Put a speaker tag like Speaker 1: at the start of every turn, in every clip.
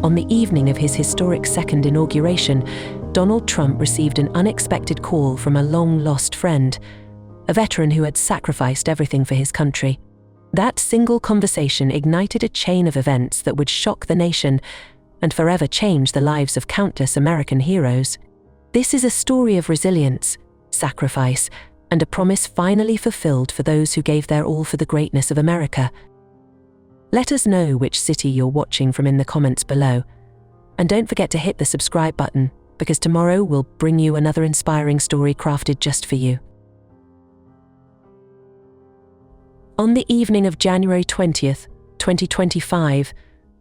Speaker 1: On the evening of his historic second inauguration, Donald Trump received an unexpected call from a long-lost friend, a veteran who had sacrificed everything for his country. That single conversation ignited a chain of events that would shock the nation and forever change the lives of countless American heroes. This is a story of resilience, sacrifice, and a promise finally fulfilled for those who gave their all for the greatness of America. Let us know which city you're watching from in the comments below. And don't forget to hit the subscribe button, because tomorrow we'll bring you another inspiring story crafted just for you. On the evening of January 20th, 2025,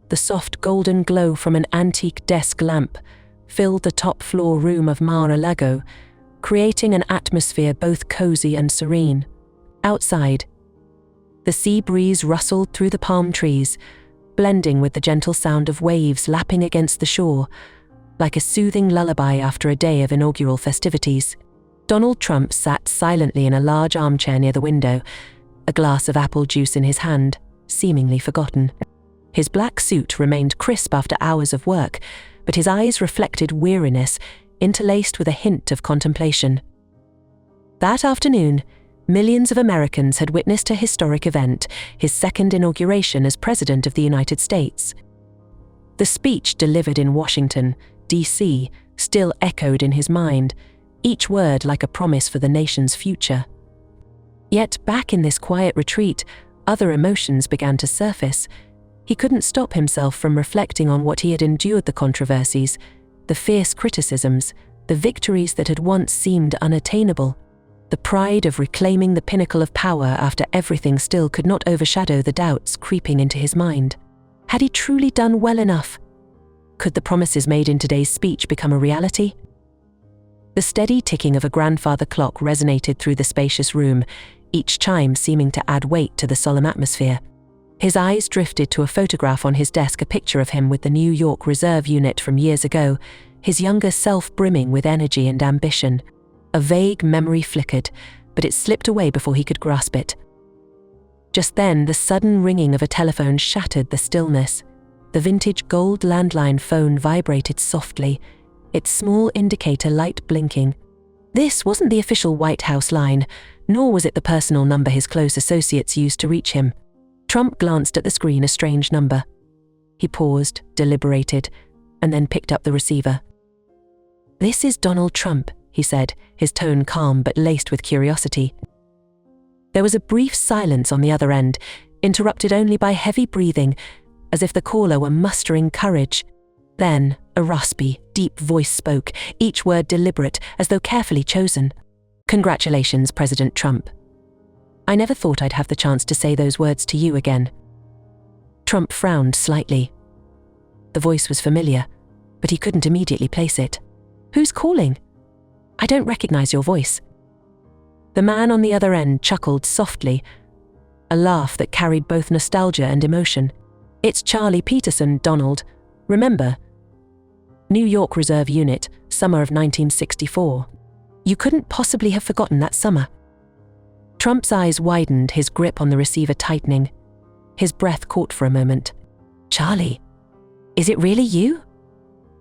Speaker 1: the soft golden glow from an antique desk lamp filled the top-floor room of Mar-a-Lago, creating an atmosphere both cozy and serene. Outside, the sea breeze rustled through the palm trees, blending with the gentle sound of waves lapping against the shore, like a soothing lullaby after a day of inaugural festivities. Donald Trump sat silently in a large armchair near the window, a glass of apple juice in his hand, seemingly forgotten. His black suit remained crisp after hours of work, but his eyes reflected weariness, interlaced with a hint of contemplation. That afternoon, millions of Americans had witnessed a historic event, his second inauguration as President of the United States. The speech delivered in Washington, D.C., still echoed in his mind, each word like a promise for the nation's future. Yet back in this quiet retreat, other emotions began to surface. He couldn't stop himself from reflecting on what he had endured: the controversies, the fierce criticisms, the victories that had once seemed unattainable. The pride of reclaiming the pinnacle of power after everything still could not overshadow the doubts creeping into his mind. Had he truly done well enough? Could the promises made in today's speech become a reality? The steady ticking of a grandfather clock resonated through the spacious room, each chime seeming to add weight to the solemn atmosphere. His eyes drifted to a photograph on his desk, a picture of him with the New York Reserve Unit from years ago, his younger self brimming with energy and ambition. A vague memory flickered, but it slipped away before he could grasp it. Just then, the sudden ringing of a telephone shattered the stillness. The vintage gold landline phone vibrated softly, its small indicator light blinking. This wasn't the official White House line, nor was it the personal number his close associates used to reach him. Trump glanced at the screen, a strange number. He paused, deliberated, and then picked up the receiver. "This is Donald Trump," he said, his tone calm but laced with curiosity. There was a brief silence on the other end, interrupted only by heavy breathing, as if the caller were mustering courage. Then, a raspy, deep voice spoke, each word deliberate, as though carefully chosen. "Congratulations, President Trump. I never thought I'd have the chance to say those words to you again." Trump frowned slightly. The voice was familiar, but he couldn't immediately place it. "Who's calling? I don't recognize your voice." The man on the other end chuckled softly, a laugh that carried both nostalgia and emotion. "It's Charlie Peterson, Donald. Remember? New York Reserve Unit, summer of 1964. You couldn't possibly have forgotten that summer." Trump's eyes widened, his grip on the receiver tightening. His breath caught for a moment. "Charlie, is it really you?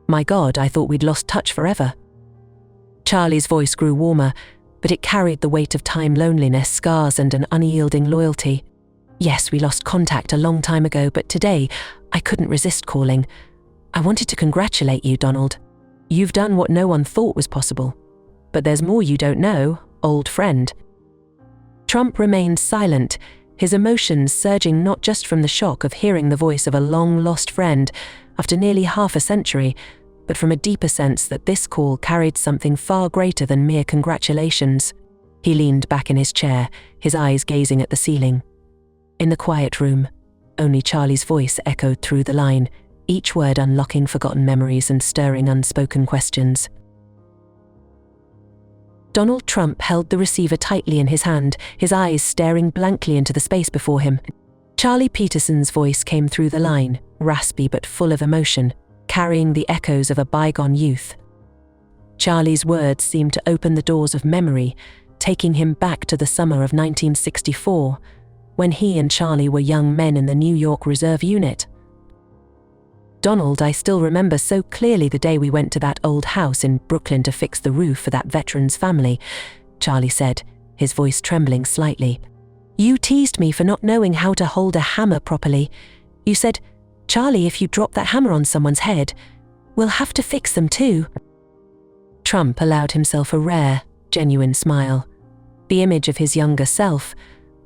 Speaker 1: My God, I thought we'd lost touch forever." Charlie's voice grew warmer, but it carried the weight of time, loneliness, scars, and an unyielding loyalty. "Yes, we lost contact a long time ago, but today, I couldn't resist calling. I wanted to congratulate you, Donald. You've done what no one thought was possible. But there's more you don't know, old friend." Trump remained silent, his emotions surging not just from the shock of hearing the voice of a long-lost friend after nearly half a century, but from a deeper sense that this call carried something far greater than mere congratulations. He leaned back in his chair, his eyes gazing at the ceiling. In the quiet room, only Charlie's voice echoed through the line, each word unlocking forgotten memories and stirring unspoken questions. Donald Trump held the receiver tightly in his hand, his eyes staring blankly into the space before him. Charlie Peterson's voice came through the line, raspy but full of emotion, carrying the echoes of a bygone youth. Charlie's words seemed to open the doors of memory, taking him back to the summer of 1964, when he and Charlie were young men in the New York Reserve Unit. Donald, I still remember so clearly the day we went to that old house in Brooklyn to fix the roof for that veteran's family, Charlie said, his voice trembling slightly. You teased me for not knowing how to hold a hammer properly. You said, Charlie, if you drop that hammer on someone's head, we'll have to fix them too. Trump allowed himself a rare, genuine smile. The image of his younger self,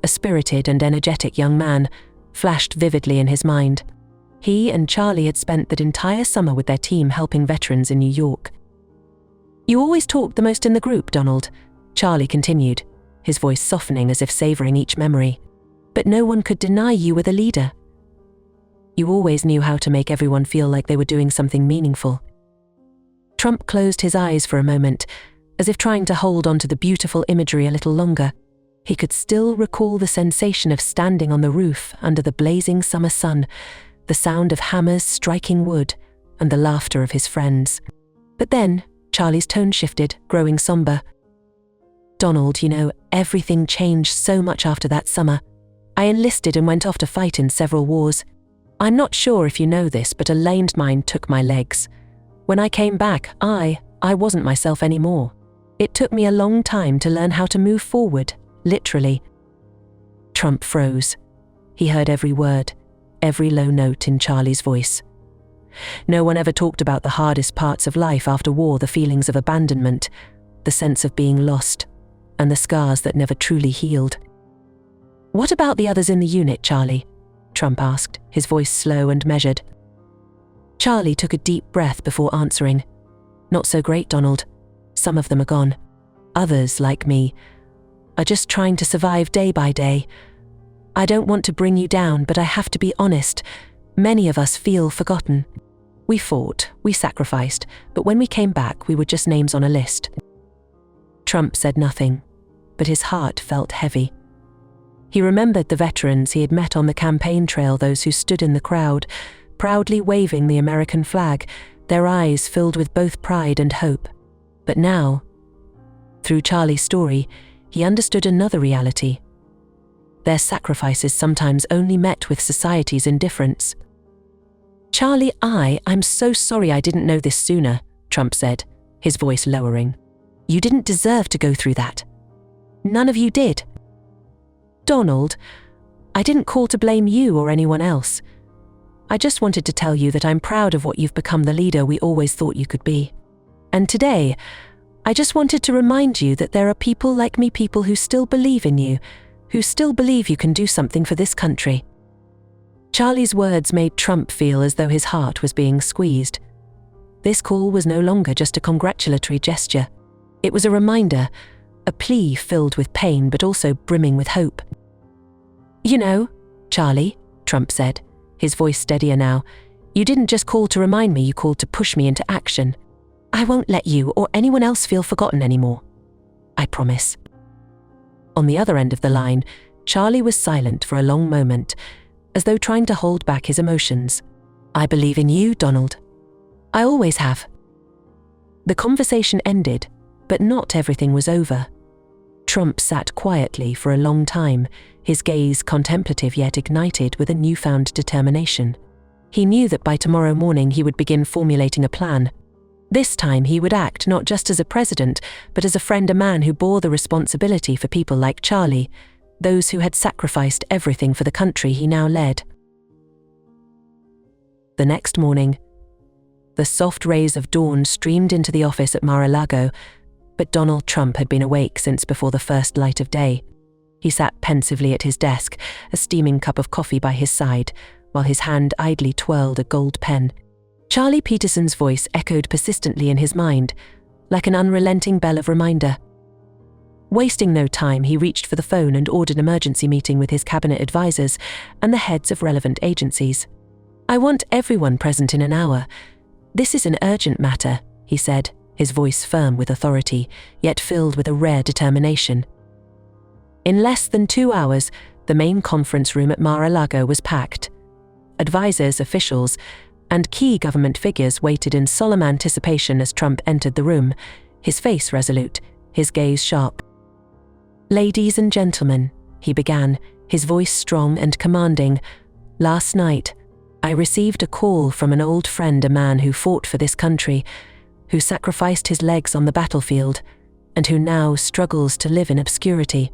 Speaker 1: a spirited and energetic young man, flashed vividly in his mind. He and Charlie had spent that entire summer with their team helping veterans in New York. You always talked the most in the group, Donald, Charlie continued, his voice softening as if savoring each memory. But no one could deny you were the leader. You always knew how to make everyone feel like they were doing something meaningful. Trump closed his eyes for a moment, as if trying to hold on to the beautiful imagery a little longer. He could still recall the sensation of standing on the roof under the blazing summer sun, the sound of hammers striking wood, and the laughter of his friends. But then, Charlie's tone shifted, growing somber. Donald, you know, everything changed so much after that summer. I enlisted and went off to fight in several wars. I'm not sure if you know this, but a landmine took my legs. When I came back, I wasn't myself anymore. It took me a long time to learn how to move forward, literally. Trump froze. He heard every word, every low note in Charlie's voice. No one ever talked about the hardest parts of life after war, the feelings of abandonment, the sense of being lost, and the scars that never truly healed. What about the others in the unit, Charlie? Trump asked, his voice slow and measured. Charlie took a deep breath before answering. Not so great, Donald. Some of them are gone. Others, like me, are just trying to survive day by day. I don't want to bring you down, but I have to be honest. Many of us feel forgotten. We fought, we sacrificed, but when we came back, we were just names on a list. Trump said nothing, but his heart felt heavy. He remembered the veterans he had met on the campaign trail, those who stood in the crowd, proudly waving the American flag, their eyes filled with both pride and hope. But now, through Charlie's story, he understood another reality. Their sacrifices sometimes only met with society's indifference. Charlie, I'm so sorry I didn't know this sooner, Trump said, his voice lowering. You didn't deserve to go through that. None of you did. Donald, I didn't call to blame you or anyone else. I just wanted to tell you that I'm proud of what you've become, the leader we always thought you could be. And today, I just wanted to remind you that there are people like me, people who still believe in you, who still believe you can do something for this country. Charlie's words made Trump feel as though his heart was being squeezed. This call was no longer just a congratulatory gesture. It was a reminder, a plea filled with pain but also brimming with hope. You know, Charlie, Trump said, his voice steadier now, you didn't just call to remind me, you called to push me into action. I won't let you or anyone else feel forgotten anymore. I promise. On the other end of the line, Charlie was silent for a long moment, as though trying to hold back his emotions. I believe in you, Donald. I always have. The conversation ended, but not everything was over. Trump sat quietly for a long time, his gaze contemplative yet ignited with a newfound determination. He knew that by tomorrow morning he would begin formulating a plan. This time he would act not just as a president, but as a friend, a man who bore the responsibility for people like Charlie, those who had sacrificed everything for the country he now led. The next morning, the soft rays of dawn streamed into the office at Mar-a-Lago, but Donald Trump had been awake since before the first light of day. He sat pensively at his desk, a steaming cup of coffee by his side, while his hand idly twirled a gold pen. Charlie Peterson's voice echoed persistently in his mind, like an unrelenting bell of reminder. Wasting no time, he reached for the phone and ordered an emergency meeting with his cabinet advisors and the heads of relevant agencies. I want everyone present in an hour. This is an urgent matter, he said, his voice firm with authority, yet filled with a rare determination. In less than 2 hours, the main conference room at Mar-a-Lago was packed. Advisors, officials, and key government figures waited in solemn anticipation as Trump entered the room, his face resolute, his gaze sharp. Ladies and gentlemen, he began, his voice strong and commanding, last night, I received a call from an old friend, a man who fought for this country, who sacrificed his legs on the battlefield, and who now struggles to live in obscurity.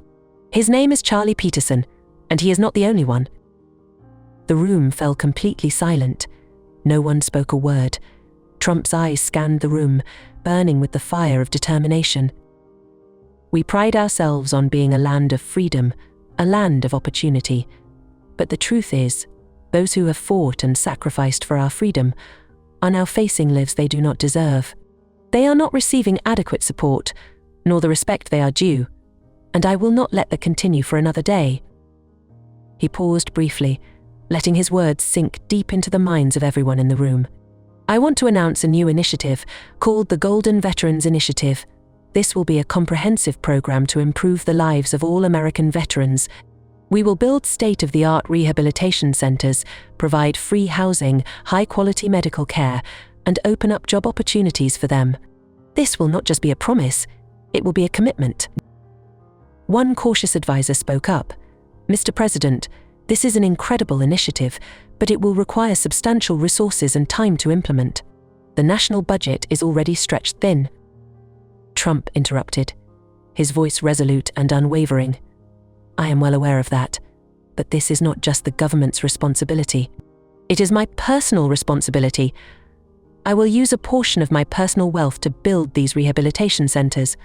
Speaker 1: His name is Charlie Peterson, and he is not the only one. The room fell completely silent. No one spoke a word. Trump's eyes scanned the room, burning with the fire of determination. We pride ourselves on being a land of freedom, a land of opportunity. But the truth is, those who have fought and sacrificed for our freedom are now facing lives they do not deserve. They are not receiving adequate support, nor the respect they are due, and I will not let that continue for another day. He paused briefly, letting his words sink deep into the minds of everyone in the room. I want to announce a new initiative called the Golden Veterans Initiative. This will be a comprehensive program to improve the lives of all American veterans. We will build state-of-the-art rehabilitation centers, provide free housing, high-quality medical care, and open up job opportunities for them. This will not just be a promise, it will be a commitment. One cautious advisor spoke up. Mr. President, this is an incredible initiative, but it will require substantial resources and time to implement. The national budget is already stretched thin. Trump interrupted, his voice resolute and unwavering. I am well aware of that, but this is not just the government's responsibility. It is my personal responsibility. I will use a portion of my personal wealth to build these rehabilitation centers,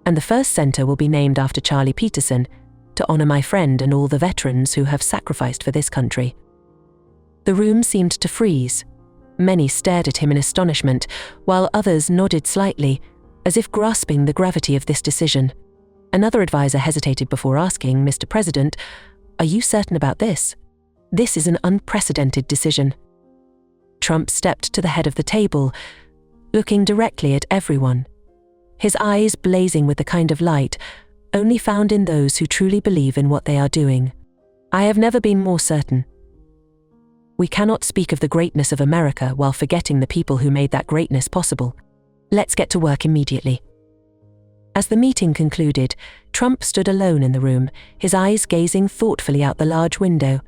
Speaker 1: and the first center will be named after Charlie Peterson, to honor my friend and all the veterans who have sacrificed for this country. The room seemed to freeze. Many stared at him in astonishment, while others nodded slightly, as if grasping the gravity of this decision. Another advisor hesitated before asking, Mr. President, are you certain about this? This is an unprecedented decision. Trump stepped to the head of the table, looking directly at everyone, his eyes blazing with the kind of light only found in those who truly believe in what they are doing. I have never been more certain. We cannot speak of the greatness of America while forgetting the people who made that greatness possible. Let's get to work immediately. As the meeting concluded, Trump stood alone in the room, his eyes gazing thoughtfully out the large window.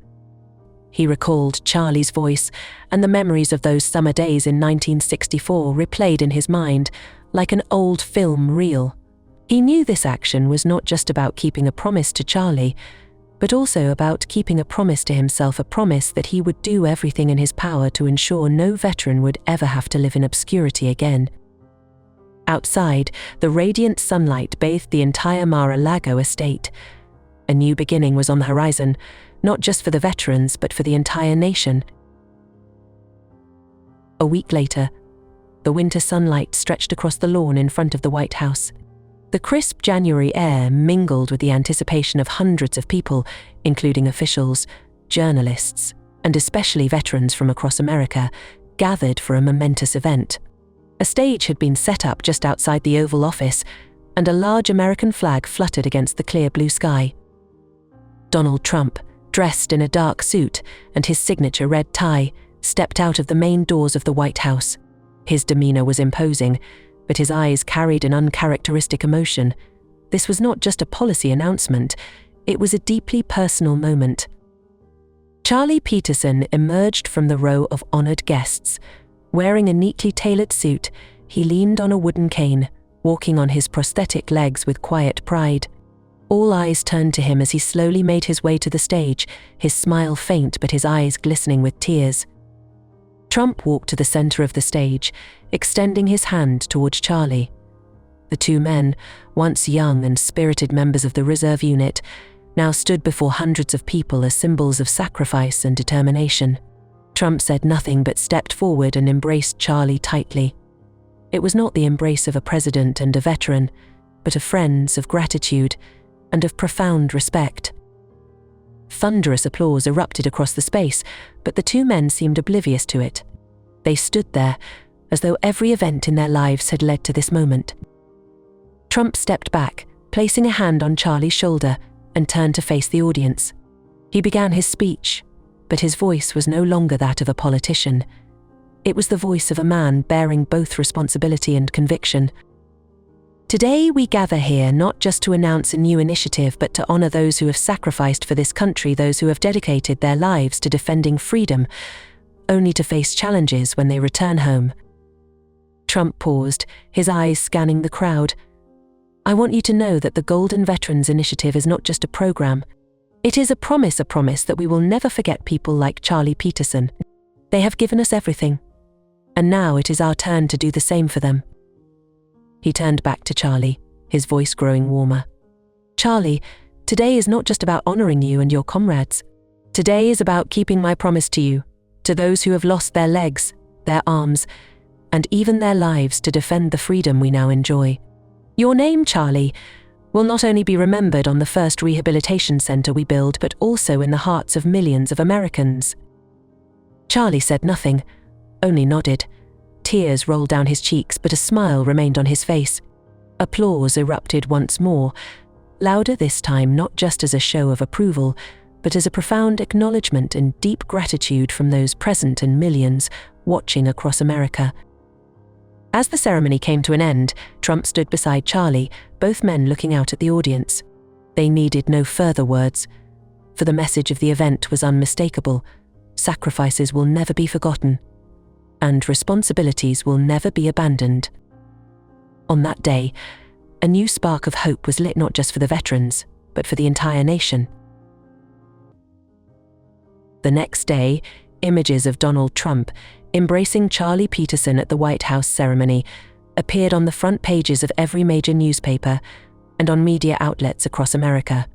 Speaker 1: He recalled Charlie's voice, and the memories of those summer days in 1964 replayed in his mind like an old film reel. He knew this action was not just about keeping a promise to Charlie, but also about keeping a promise to himself, a promise that he would do everything in his power to ensure no veteran would ever have to live in obscurity again. Outside, the radiant sunlight bathed the entire Mar-a-Lago estate. A new beginning was on the horizon, not just for the veterans, but for the entire nation. A week later, the winter sunlight stretched across the lawn in front of the White House. The crisp January air mingled with the anticipation of hundreds of people, including officials, journalists, and especially veterans from across America, gathered for a momentous event. A stage had been set up just outside the Oval Office, and a large American flag fluttered against the clear blue sky. Donald Trump, dressed in a dark suit and his signature red tie, stepped out of the main doors of the White House. His demeanor was imposing, but his eyes carried an uncharacteristic emotion. This was not just a policy announcement, it was a deeply personal moment. Charlie Peterson emerged from the row of honored guests. Wearing a neatly tailored suit, he leaned on a wooden cane, walking on his prosthetic legs with quiet pride. All eyes turned to him as he slowly made his way to the stage, his smile faint but his eyes glistening with tears. Trump walked to the center of the stage, extending his hand towards Charlie. The two men, once young and spirited members of the reserve unit, now stood before hundreds of people as symbols of sacrifice and determination. Trump said nothing but stepped forward and embraced Charlie tightly. It was not the embrace of a president and a veteran, but of friends, of gratitude, and of profound respect. Thunderous applause erupted across the space, but the two men seemed oblivious to it. They stood there, as though every event in their lives had led to this moment. Trump stepped back, placing a hand on Charlie's shoulder, and turned to face the audience. He began his speech, but his voice was no longer that of a politician. It was the voice of a man bearing both responsibility and conviction. Today we gather here not just to announce a new initiative, but to honor those who have sacrificed for this country, those who have dedicated their lives to defending freedom. only to face challenges when they return home. Trump paused, his eyes scanning the crowd. "I want you to know that the Golden Veterans Initiative is not just a program. It is a promise that we will never forget people like Charlie Peterson. They have given us everything, and now it is our turn to do the same for them." He turned back to Charlie, his voice growing warmer. "Charlie, today is not just about honoring you and your comrades. Today is about keeping my promise to you, to those who have lost their legs, their arms, and even their lives to defend the freedom we now enjoy. Your name, Charlie, will not only be remembered on the first rehabilitation center we build, but also in the hearts of millions of Americans." Charlie said nothing, only nodded. Tears rolled down his cheeks, but a smile remained on his face. Applause erupted once more, louder this time not just as a show of approval, but as a profound acknowledgement and deep gratitude from those present and millions watching across America. As the ceremony came to an end, Trump stood beside Charlie, both men looking out at the audience. They needed no further words, for the message of the event was unmistakable. Sacrifices will never be forgotten, and responsibilities will never be abandoned. On that day, a new spark of hope was lit not just for the veterans, but for the entire nation. The next day, images of Donald Trump embracing Charlie Peterson at the White House ceremony appeared on the front pages of every major newspaper and on media outlets across America.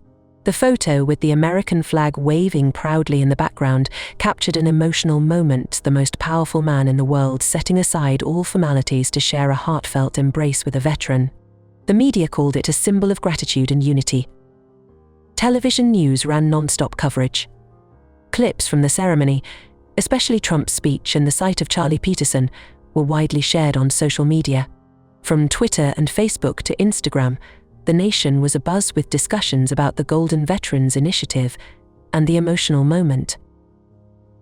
Speaker 1: The photo, with the American flag waving proudly in the background, captured an emotional moment, the most powerful man in the world setting aside all formalities to share a heartfelt embrace with a veteran. The media called it a symbol of gratitude and unity. Television news ran non-stop coverage. Clips from the ceremony, especially Trump's speech and the sight of Charlie Peterson, were widely shared on social media. From Twitter and Facebook to Instagram, the nation was abuzz with discussions about the Golden Veterans Initiative and the emotional moment.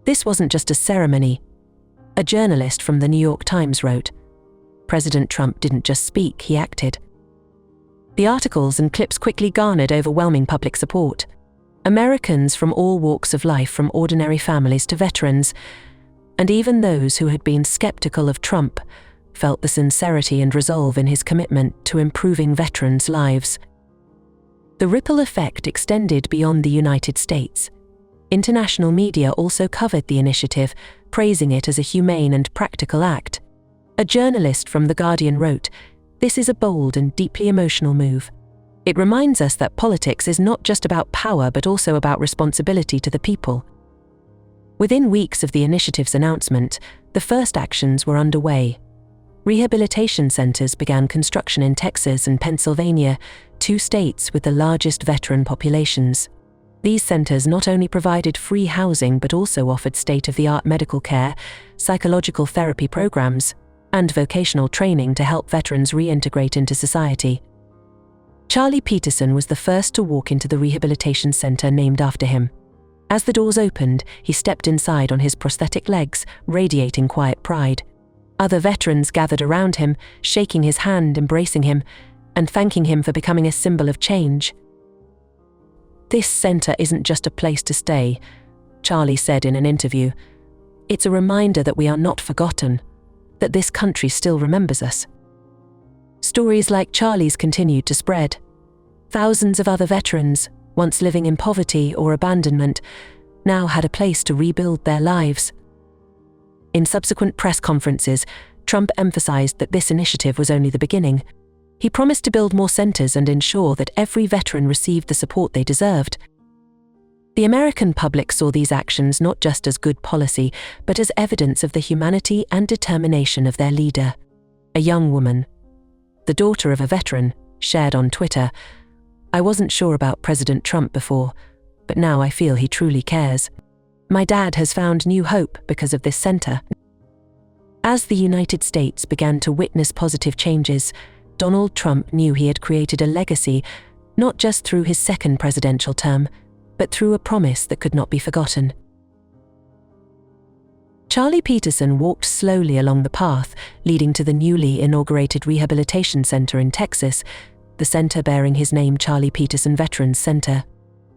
Speaker 1: This wasn't just a ceremony. A journalist from the New York Times wrote, "President Trump didn't just speak, he acted." The articles and clips quickly garnered overwhelming public support. Americans from all walks of life, from ordinary families to veterans, and even those who had been skeptical of Trump, felt the sincerity and resolve in his commitment to improving veterans' lives. The ripple effect extended beyond the United States. International media also covered the initiative, praising it as a humane and practical act. A journalist from The Guardian wrote, "This is a bold and deeply emotional move. It reminds us that politics is not just about power but also about responsibility to the people." Within weeks of the initiative's announcement, the first actions were underway. Rehabilitation centers began construction in Texas and Pennsylvania, two states with the largest veteran populations. These centers not only provided free housing but also offered state-of-the-art medical care, psychological therapy programs, and vocational training to help veterans reintegrate into society. Charlie Peterson was the first to walk into the rehabilitation center named after him. As the doors opened, he stepped inside on his prosthetic legs, radiating quiet pride. Other veterans gathered around him, shaking his hand, embracing him, and thanking him for becoming a symbol of change. "This center isn't just a place to stay," Charlie said in an interview. "It's a reminder that we are not forgotten, that this country still remembers us." Stories like Charlie's continued to spread. Thousands of other veterans, once living in poverty or abandonment, now had a place to rebuild their lives. In subsequent press conferences, Trump emphasized that this initiative was only the beginning. He promised to build more centers and ensure that every veteran received the support they deserved. The American public saw these actions not just as good policy, but as evidence of the humanity and determination of their leader. A young woman, the daughter of a veteran, shared on Twitter, "I wasn't sure about President Trump before, but now I feel he truly cares. My dad has found new hope because of this center." As the United States began to witness positive changes, Donald Trump knew he had created a legacy, not just through his second presidential term, but through a promise that could not be forgotten. Charlie Peterson walked slowly along the path leading to the newly inaugurated rehabilitation center in Texas, the center bearing his name, Charlie Peterson Veterans Center.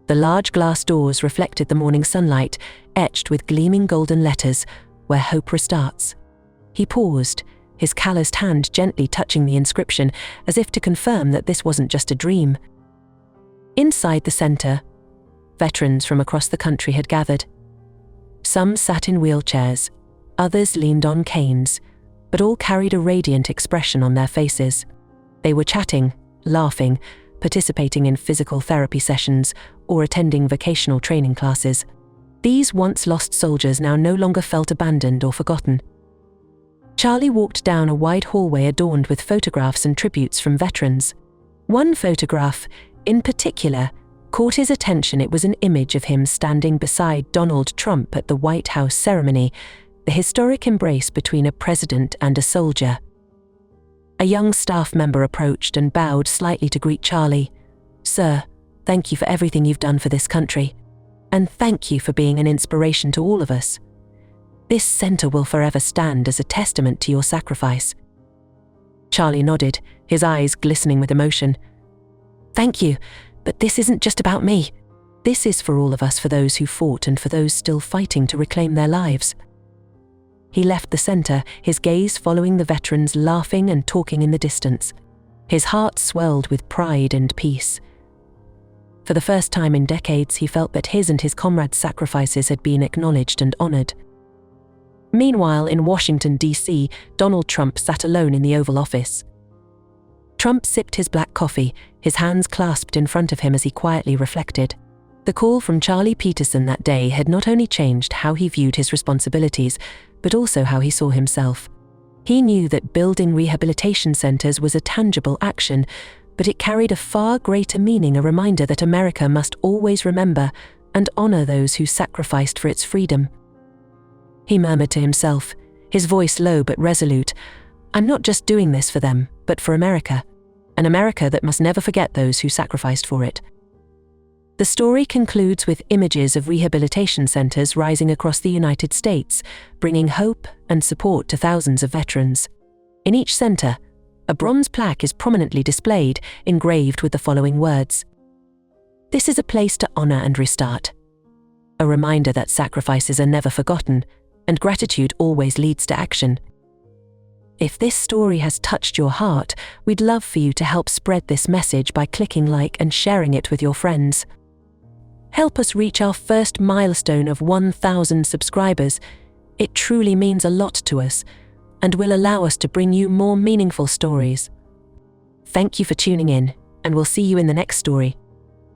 Speaker 1: The large glass doors reflected the morning sunlight, etched with gleaming golden letters, where hope restarts. He paused, his calloused hand gently touching the inscription as if to confirm that this wasn't just a dream. Inside the center, veterans from across the country had gathered. Some sat in wheelchairs, others leaned on canes, but all carried a radiant expression on their faces. They were chatting, laughing, participating in physical therapy sessions, or attending vocational training classes. These once lost soldiers now no longer felt abandoned or forgotten. Charlie walked down a wide hallway adorned with photographs and tributes from veterans. One photograph, in particular, caught his attention. It was an image of him standing beside Donald Trump at the White House ceremony, the historic embrace between a president and a soldier. A young staff member approached and bowed slightly to greet Charlie. "Sir, thank you for everything you've done for this country. And thank you for being an inspiration to all of us. This center will forever stand as a testament to your sacrifice." Charlie nodded, his eyes glistening with emotion. "Thank you, but this isn't just about me. This is for all of us, for those who fought and for those still fighting to reclaim their lives." He left the center, his gaze following the veterans laughing and talking in the distance. His heart swelled with pride and peace. For the first time in decades, he felt that his and his comrades' sacrifices had been acknowledged and honored. Meanwhile, in Washington, D.C., Donald Trump sat alone in the Oval Office. Trump sipped his black coffee, his hands clasped in front of him as he quietly reflected. The call from Charlie Peterson that day had not only changed how he viewed his responsibilities, but also how he saw himself. He knew that building rehabilitation centers was a tangible action, but it carried a far greater meaning, a reminder that America must always remember and honor those who sacrificed for its freedom. He murmured to himself, his voice low but resolute, "I'm not just doing this for them, but for America, an America that must never forget those who sacrificed for it." The story concludes with images of rehabilitation centers rising across the United States, bringing hope and support to thousands of veterans. In each center, a bronze plaque is prominently displayed, engraved with the following words: "This is a place to honor and restart." A reminder that sacrifices are never forgotten, and gratitude always leads to action. If this story has touched your heart, we'd love for you to help spread this message by clicking like and sharing it with your friends. Help us reach our first milestone of 1,000 subscribers. It truly means a lot to us and will allow us to bring you more meaningful stories. Thank you for tuning in, and we'll see you in the next story.